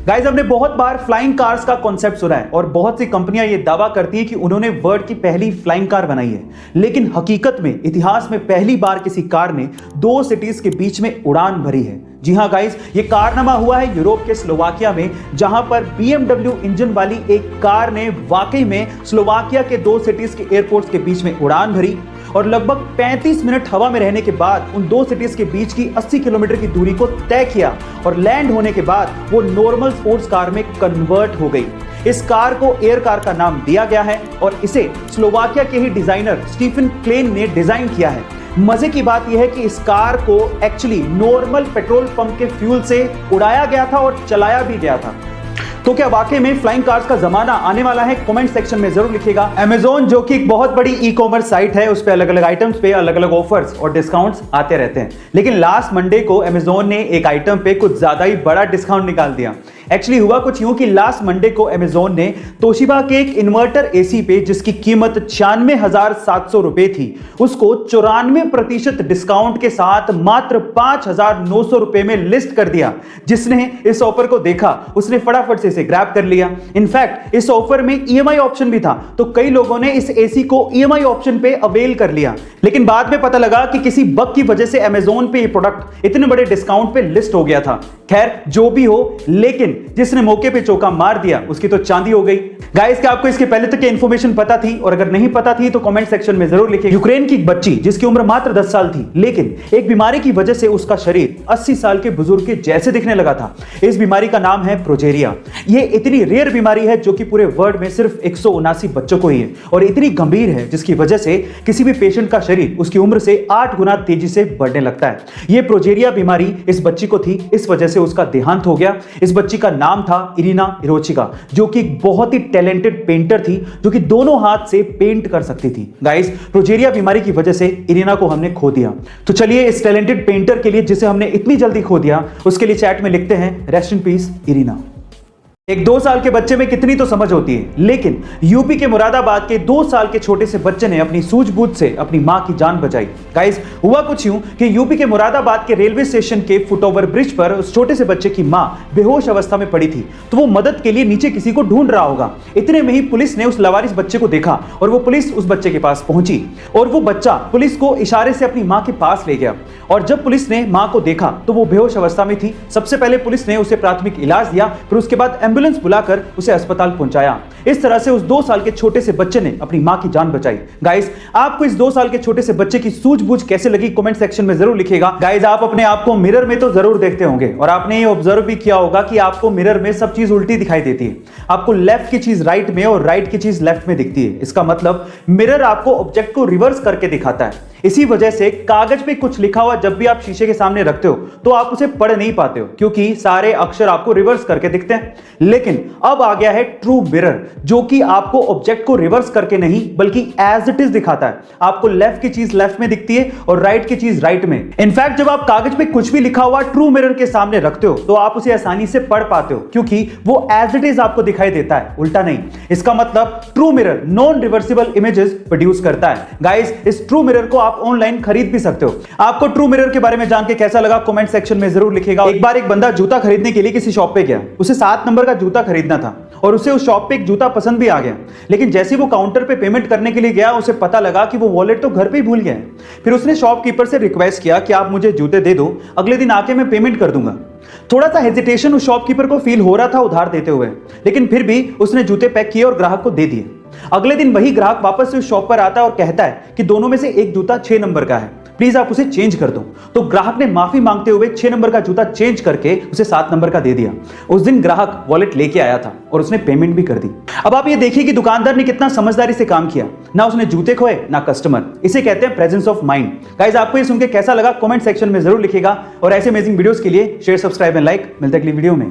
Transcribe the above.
Guys, हमने बहुत बार flying cars का कॉन्सेप्ट सुना है और बहुत सी कंपनियां ये दावा करती है कि उन्होंने वर्ल्ड की पहली फ्लाइंग कार बनाई है। लेकिन हकीकत में इतिहास में पहली बार किसी कार ने दो सिटीज के बीच में उड़ान भरी है। जी हां गाइस, ये कारनामा हुआ है यूरोप के स्लोवाकिया में, जहां पर BMW इंजन वाली एक कार ने वाकई में स्लोवाकिया के दो सिटीज के एयरपोर्ट्स के बीच में उड़ान भरी और लगभग 35 मिनट हवा में रहने के बाद उन दो सिटीज के बीच की 80 किलोमीटर की दूरी को तय किया और लैंड होने के बाद वो नॉर्मल स्पोर्ट्स कार में कन्वर्ट हो गई। इस कार को एयर कार का नाम दिया गया है और इसे स्लोवाकिया के ही डिजाइनर स्टीफन क्लेन ने डिजाइन किया है। मजे की बात यह है कि इस कार को एक्चुअली नॉर्मल पेट्रोल पंप के फ्यूल से उड़ाया गया था और चलाया भी गया था। तो क्या वाकई में फ्लाइंग कार्स का जमाना आने वाला है? कमेंट सेक्शन में जरूर लिखिएगा। Amazon जो कि एक बहुत बड़ी ई कॉमर्स साइट है, उस पे अलग अलग आइटम्स पे अलग अलग ऑफर्स और डिस्काउंट्स आते रहते हैं। लेकिन लास्ट मंडे को Amazon ने एक आइटम पे कुछ ज्यादा ही बड़ा डिस्काउंट निकाल दिया। एक्चुअली हुआ कुछ यूं कि लास्ट मंडे को Amazon ने तोशिबा के एक इन्वर्टर एसी पे जिसकी कीमत 96,700 रुपए थी, उसको 94% डिस्काउंट के साथ मात्र 5,900 रुपए में लिस्ट कर दिया। जिसने इस ऑफर को देखा उसने फटाफट से इसे ग्रैब कर लिया। इनफैक्ट इस ऑफर में EMI ऑप्शन भी था, तो कई लोगों ने इस एसी को EMI ऑप्शन पे अवेल कर लिया। लेकिन बाद में पता लगा कि किसी बग की वजह से Amazon पे ये प्रोडक्ट इतने बड़े डिस्काउंट पे लिस्ट हो गया था। खैर जो भी हो, लेकिन जिसने मौके पे चौका मार दिया उसकी तो चांदी हो गई। गाइस, क्या आपको इसके पहले तक की इंफॉर्मेशन पता थी? और अगर नहीं पता थी तो कमेंट सेक्शन में जरूर लिखिए। यूक्रेन की एक बच्ची जिसकी उम्र मात्र 10 साल थी, लेकिन एक बीमारी की वजह से उसका शरीर 80 साल के बुजुर्ग के जैसे दिखने लगा था। इस बीमारी का नाम है प्रोजेरिया। ये इतनी रेयर बीमारी है जो कि पूरे वर्ल्ड में सिर्फ 179 बच्चों को ही है और इतनी गंभीर है जिसकी वजह से किसी भी पेशेंट का शरीर उसकी उम्र से 8 गुना तेजी से बढ़ने लगता है। यह प्रोजेरिया बीमारी इस बच्ची को थी, इस वजह से उसका देहांत हो गया। इस बच्ची का नाम था इरिना इरोचिका, जो कि एक बहुत ही टैलेंटेड पेंटर थी, जो कि दोनों हाथ से पेंट कर सकती थी। गाइस, प्रोजेरिया बीमारी की वजह से इरिना को हमने खो दिया। तो चलिए इस टैलेंटेड पेंटर के लिए, जिसे हमने इतनी जल्दी खो दिया, उसके लिए चैट में लिखते हैं रेस्ट इन पीस इरिना। एक 2 साल के बच्चे में कितनी तो समझ होती है, लेकिन यूपी के मुरादाबाद के 2 साल के छोटे से बच्चे ने अपनी सूझबूझ से अपनी मां की जान बचाई। गाइस, हुआ कुछ यूं कि यूपी के मुरादाबाद के रेलवे स्टेशन के फुटओवर ब्रिज पर उस छोटे से बच्चे की मां बेहोश अवस्था में पड़ी थी, तो वो मदद के लिए नीचे किसी को ढूंढ रहा होगा। इतने में ही पुलिस ने उस लवारिस बच्चे को देखा और वो पुलिस उस बच्चे के पास पहुंची और वो बच्चा पुलिस को इशारे से अपनी मां के पास ले गया। और जब पुलिस ने मां को देखा तो वो बेहोश अवस्था में थी। सबसे पहले पुलिस ने उसे प्राथमिक इलाज दिया, फिर उसके बाद एम्बुलेंस बुलाकर उसे अस्पताल पहुंचाया। इस तरह से उस 2 साल के छोटे से बच्चे ने अपनी मां की जान बचाई। गाइस, आपको इस 2 साल के छोटे से बच्चे की सूझबूझ कैसे लगी? कमेंट सेक्शन में जरूर लिखिएगा। गाइस, आप अपने आप को मिरर में तो जरूर देखते होंगे और आपने ये ऑब्जर्व भी किया होगा कि आपको मिरर में सब चीज उल्टी दिखाई देती है। आपको लेफ्ट की चीज राइट में और राइट की चीज लेफ्ट में दिखती है। इसका मतलब मिरर आपको ऑब्जेक्ट को रिवर्स करके दिखाता है। इसी वजह से कागज पे कुछ लिखा हुआ जब भी आप शीशे के सामने रखते हो तो आप उसे पढ़ नहीं पाते हो, क्योंकि सारे अक्षर आपको रिवर्स करके दिखते हैं। लेकिन अब आ गया है ट्रू मिरर, जो कि आपको ऑब्जेक्ट को रिवर्स करके नहीं बल्कि एज इट इज दिखाता है। आपको लेफ्ट की चीज लेफ्ट में दिखती है और राइट की चीज राइट में। इनफैक्ट जब आप कागज पे कुछ भी लिखा हुआ ट्रू मिरर के सामने रखते हो तो आप उसे आसानी से पढ़ पाते हो, क्योंकि वो एज इट इज आपको दिखाई देता है, उल्टा नहीं। इसका मतलब true mirror non reversible images produce करता है। गाइस, इस ट्रू मिरर को आप ऑनलाइन खरीद भी सकते हो। आपको ट्रू मिरर के बारे में जान के कैसा लगा? कमेंट सेक्शन में जरूर लिखिएगा। एक बार एक बंदा जूता खरीदने के लिए किसी शॉप पे गया। उसे 7 नंबर का जूता खरीदना था और उसे उस शॉप पे एक जूता पसंद भी आ गया। लेकिन जैसे वो काउंटर पे पेमेंट करने के लिए गया, उसे पता लगा कि वो वॉलेट तो घर पे ही भूल गया है। फिर उसने शॉपकीपर से रिक्वेस्ट किया कि आप मुझे जूते दे दो, अगले दिन आके मैं पेमेंट कर दूंगा। थोड़ा सा हेजिटेशन उस शॉपकीपर को फील हो रहा था उधार देते हुए, लेकिन फिर भी उसने जूते पैक किए और ग्राहक को दे दिए। अगले दिन वही ग्राहक वापस से उस शॉप पर आता है और कहता है कि दोनों में से एक जूता 6 नंबर का है, प्लीज आप उसे चेंज कर दो। तो ग्राहक ने माफी मांगते हुए 6 नंबर का जूता चेंज करके उसे 7 नंबर का दे दिया। उस दिन ग्राहक वॉलेट लेके आया था और उसने पेमेंट भी कर दी। अब आप ये देखिए कि दुकानदार ने कितना समझदारी से काम किया। ना उसने जूते खोए ना कस्टमर। इसे कहते हैं प्रेजेंस ऑफ माइंड। गाइस, आपको ये सुन के कैसा लगा? कमेंट सेक्शन में जरूर लिखिएगा और ऐसे अमेजिंग वीडियोस के लिए शेयर, सब्सक्राइब एंड लाइक। मिलते हैं अगली वीडियो में।